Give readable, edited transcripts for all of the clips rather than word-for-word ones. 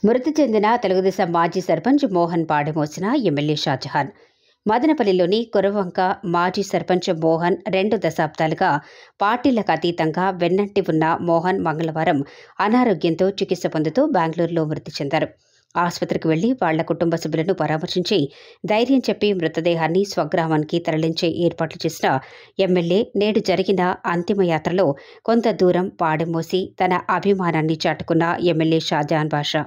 మృతి చెందిన తెలుగుదేశం మాజీ సర్పంచ్ మోహన్ పాడెమోసిన ఎమ్మెల్యే షాజహాన్. మదనపల్లిలోని కురవంక మాజీ సర్పంచ్ మోహన్ 2 దశాబ్దాలుగా పార్టీలకు అతీతంగా వెన్నంటి ఉన్న మోహన్ మంగళవారం అనారోగ్యంతో చికిత్స పొందుతూ బెంగళూరులో మృతి చెందారు. ఆసుపత్రికి వెళ్లి వాళ్ల కుటుంబ సభ్యులను పరామర్శించి ధైర్యం చెప్పి మృతదేహాన్ని స్వగ్రామానికి తరలించే ఏర్పాట్లు చేసిన ఎమ్మెల్యే నేడు జరిగిన అంతిమయాత్రలో కొంత దూరం పాడెమోసి తన అభిమానాన్ని చాటుకున్న ఎమ్మెల్యే షాజహాన్ బాషా.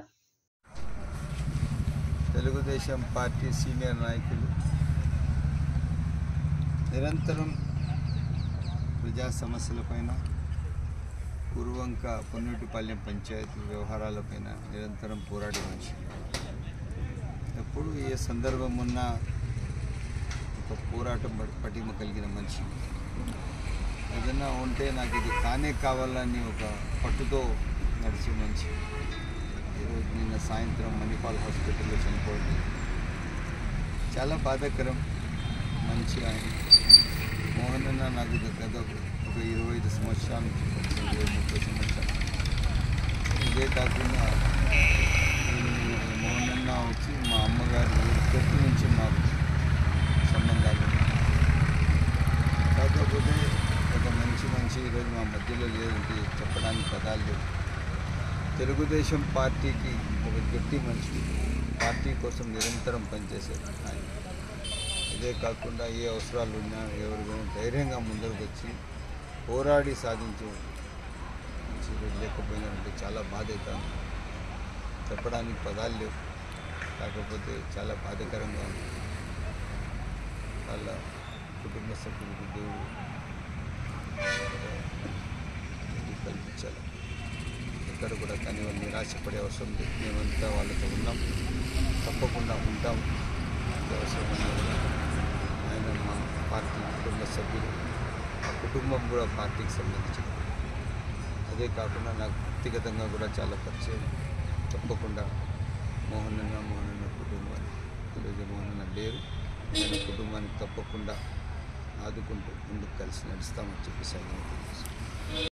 తెలుగుదేశం పార్టీ సీనియర్ నాయకులు నిరంతరం ప్రజా సమస్యలపైన, కురువంక పొన్నూటిపాలెం పంచాయతీ వ్యవహారాలపైన నిరంతరం పోరాడే మనిషి. ఎప్పుడు ఏ సందర్భం ఉన్నా ఒక పోరాటం పటిమ కలిగిన మనిషి. ఏదైనా ఉంటే నాకు ఇది కానే కావాలని ఒక పట్టుతో నడిచే మనిషి. ఈరోజు నిన్న సాయంత్రం మణిపాల్ హాస్పిటల్లో చనిపోయింది. చాలా బాధాకరం. మంచి ఆయన మోహన్ అన్న నాకు గత ఒక 25 సంవత్సరాల నుంచి 30 సంవత్సరాలు. ఇదే కాకుండా మోహన్ అన్న వచ్చి మా అమ్మగారు ఊరి నుంచి మాకు సంబంధాలు. కాకపోతే ఒక మంచి ఈరోజు మా మధ్యలో లేదంటే చెప్పడానికి పదాలు లేవు. తెలుగుదేశం పార్టీకి ఒక గట్టి మనిషి, పార్టీ కోసం నిరంతరం పనిచేశారు ఆయన. ఇదే కాకుండా ఏ అవసరాలు ఉన్నా ఎవరికైనా ధైర్యంగా ముందరకు వచ్చి పోరాడి సాధించే మనిషి లేకపోయినారంటే చాలా బాధ అవుతాను. చెప్పడానికి పదాలు లేవు. కాకపోతే చాలా బాధాకరంగా ఉంది. వాళ్ళ కుటుంబ సభ్యులకు దేవుడు కల్పించాలి. ఎక్కడ కూడా కానీ వాళ్ళు నిరాశపడే అవసరం లేదు. మేమంతా వాళ్ళతో ఉన్నాం, తప్పకుండా ఉంటాం. అవసరం ఆయన మా పార్టీ కుటుంబ సభ్యులు, ఆ కుటుంబం కూడా పార్టీకి సంబంధించింది. అదే కాకుండా నాకు వ్యక్తిగతంగా కూడా చాలా పరిచయం. తప్పకుండా మోహన్ అన్న కుటుంబాన్ని, ఈరోజు మోహన్ అన్న లేరు, ఆయన కుటుంబానికి తప్పకుండా ఆదుకుంటూ ముందుకు కలిసి నడుస్తామని చెప్పేసి ఆయన